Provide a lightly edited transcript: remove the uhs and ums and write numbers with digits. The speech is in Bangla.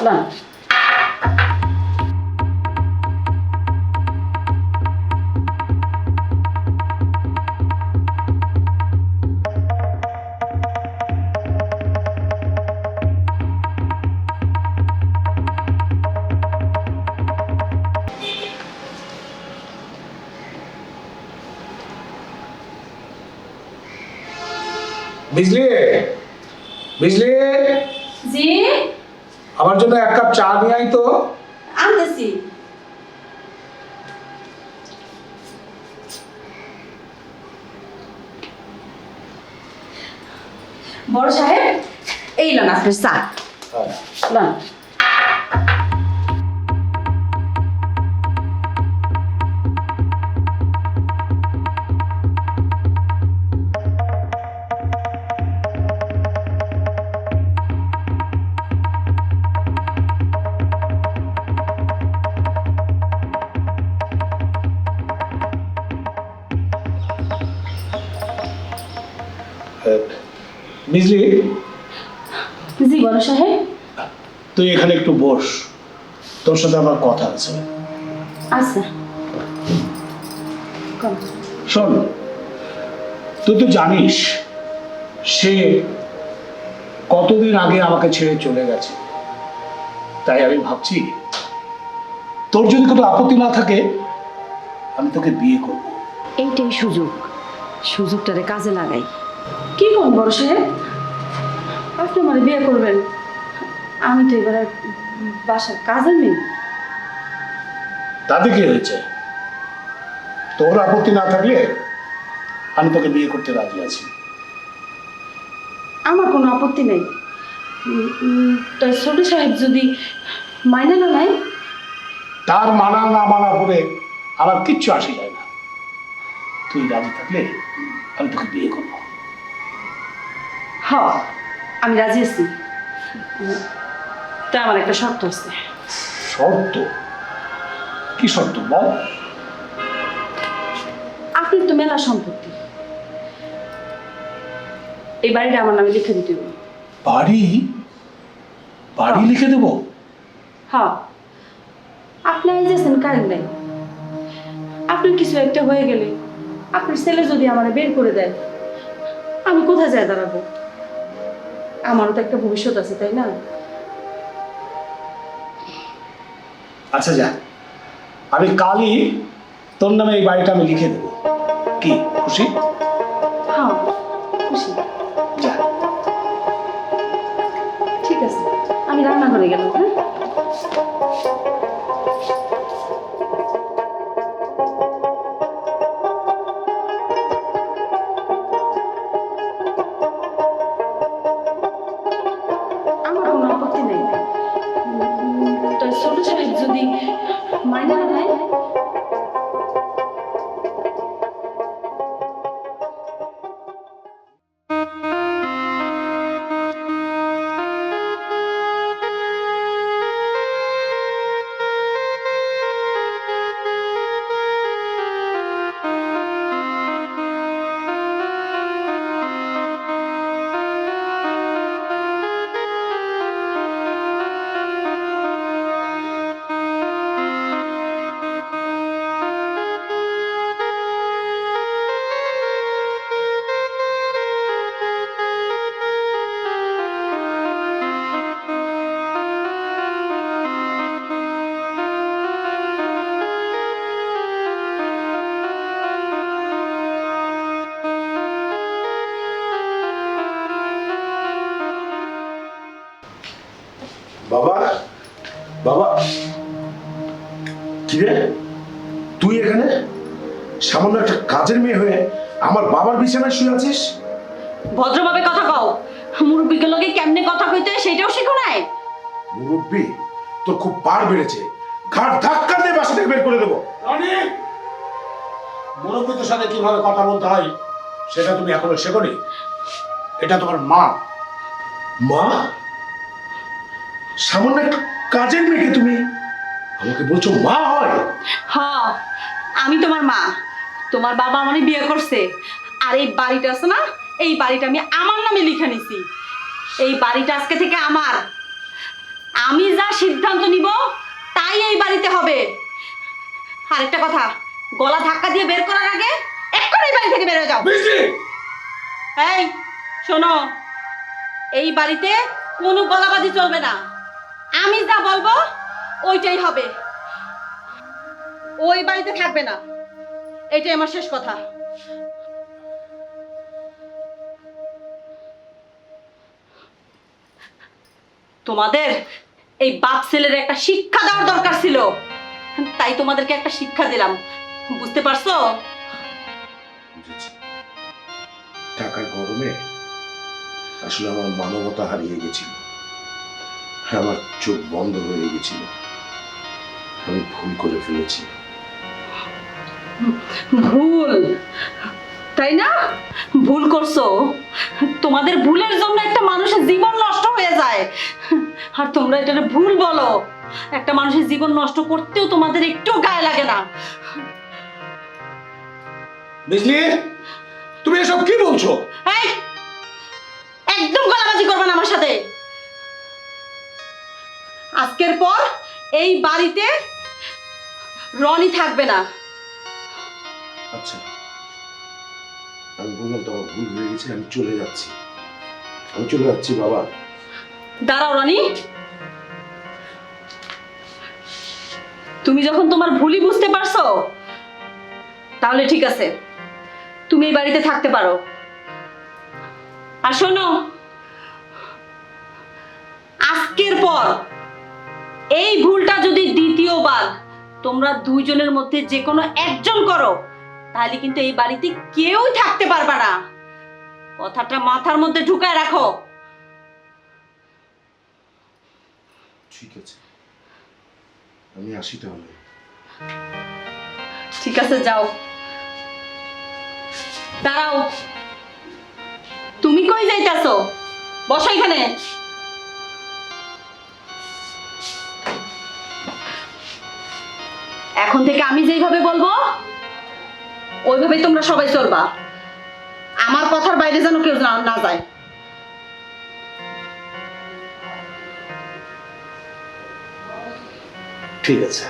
লন। বিজলি, বিজলি, জি আমার জন্য এক কাপ চা নিয়ে আয় তো। আনতেছি। বড় সাহেব, এই লন আপনার চা। লন। বিজলি, জি বড় সাহেব। তুই এখানে একটু বস, তোর সাথে আমার কথা আছে। আচ্ছা। কম। শোন, তুই তো জানিস সে কতদিন আগে আমাকে ছেড়ে চলে গেছে, তাই আমি ভাবছি তোর যদি কোনো আপত্তি না থাকে আমি তোকে বিয়ে করব। এইটাই সুযোগ, সুযোগটারে কাজে লাগাই। কি করুন বড় সাহেব, আপনি আমার বিয়ে করবেন? আমি তো এবারে বাসার কাজের মেয়ে। তাতে কি হয়েছে? তোর আপত্তি না থাকলে আমি তোকে বিয়ে করতে রাজি আছি। আমার কোনো আপত্তি নেই। তাই ছোট সাহেব যদি মাইনে না নেয়? তার মানা না মানা করে আমার কিচ্ছু আসে যায় না। তুই রাজি থাকলে আমি তোকে বিয়ে করব। হ, আমি রাজি আছি। তা আমার একটা শর্ত আছে। শর্ত? কি শর্ত বল? আপনার তো মেলা সম্পত্তি, এই বাড়িটা আমার নামে লিখে দিতে হবে। বাড়ি? বাড়ি লিখে দেবো? হ্যাঁ, আপনি আইতেছেন কারেন্ট নাই, আপনার কিছু একটা হয়ে গেলে আপনার ছেলে যদি আমার বের করে দেয়, আমি কোথায় যাই দাঁড়াবো? আমারও তো একটা ভবিষ্যৎ আছে, তাই না? আচ্ছা যা, আমি কালই তোর নামে এই বাড়িটা আমি লিখে দেবো। কি খুশি? হ্যাঁ খুশি। যা। ঠিক আছে, আমি রান্না করে গেলাম। হ্যাঁ, আমার কোনো আপত্তি নেই। তাই ছোট সাহেব যদি মাইনে না নেয়? বাবা, বাবা, কিরে তুই এখানে সামান্য একটা কাজের মেয়ে হয়ে আমার বাবার বিছানায় শুয়ে আছিস? ভদ্রভাবে কথা কও। মুরব্বীকে লগে কেমনে কথা কইতে হয় সেটাও শিখো নাই? মুরব্বি, তোর খুব পার বেড়েছে, ঘাট ধাক্কা দিয়ে বাসা থেকে বের করে দেবো। মুরব্বীদের সাথে কিভাবে কথা বলতে হয় সেটা তুমি এখনো শেখোনি। এটা তোমার মা। মা? সামান্য একটা কাজের মেয়েকে তুমি আমাকে বলছো মা হয়? হ্যাঁ, আমি তোমার মা। তোমার বাবা আমারে বিয়ে করছে, আর এই বাড়িটা আছে না, এই বাড়িটা আমি আমার নামে লিখে নিছি। এই বাড়িটা আজকে থেকে আমার। আমি যা সিদ্ধান্ত নিব তাই এই বাড়িতে হবে। আরেকটা কথা, গলা ধাক্কা দিয়ে বের করার আগে এক্ষুনি বাড়ি থেকে বের হয়ে যাও। মিষ্টি, এই শোনো, এই বাড়িতে কোনো গলাবাজি চলবে না। আমি যা বলবো ওইটাই হবে। ওই বাড়িতে থাকবে না, এটাই আমার শেষ কথা। তোমাদের এই বাপ ছেলের একটা শিক্ষা দেওয়ার দরকার ছিল, তাই তোমাদেরকে একটা শিক্ষা দিলাম। বুঝতে পারছো? বুঝেছি। টাকার গরমে আসলে আমার মানবতা হারিয়ে গেছিল, আমার চোখ বন্ধ হয়ে গেছিল, আমি ভুল করে ফেলেছি। ভুল, তাই না? ভুল করছো। তোমাদের ভুলের জন্য একটা মানুষের জীবন নষ্ট হয়ে যায়, আর তোমরা এটা ভুল বলো। একটা মানুষের জীবন নষ্ট করতেও তোমাদের একটু গায়ে লাগে না। মিষ্টি, তুমি এসব কি বলছো? এই, একদম গলাবাজি করবে না আমার সাথে। আজকের পর এই বাড়িতে রনি থাকবে না। আচ্ছা, আমি বললাম তো আমার ভুল হয়ে গেছে, আমি চলে যাচ্ছি, আমি চলে যাচ্ছি বাবা। দাঁড়াও রনি, তুমি যখন তোমার ভুলই বুঝতে পারছো তাহলে ঠিক আছে, তুমি এই বাড়িতে থাকতে পারো। আর শোনো, আজকের পর এই ভুলটা যদি দ্বিতীয়বার তোমরা দুইজনের মধ্যে যে কোনো একজন করো, তাহলে কিন্তু এই বাড়িতে কেউ থাকতে পারবে না। কথাটা মাথার মধ্যে ঢুকায় রাখো। ঠিক আছে, আমি আসি তাহলে। ঠিক আছে, যাও। দাঁড়াও, তুমি কই যাইতাছো? বসো এখানে। এখন থেকে আমি যেইভাবে বলবো ওইভাবেই তোমরা সবাই চলবা। আমার কথার বাইরে যেন কেউ না যায়। ঠিক আছে।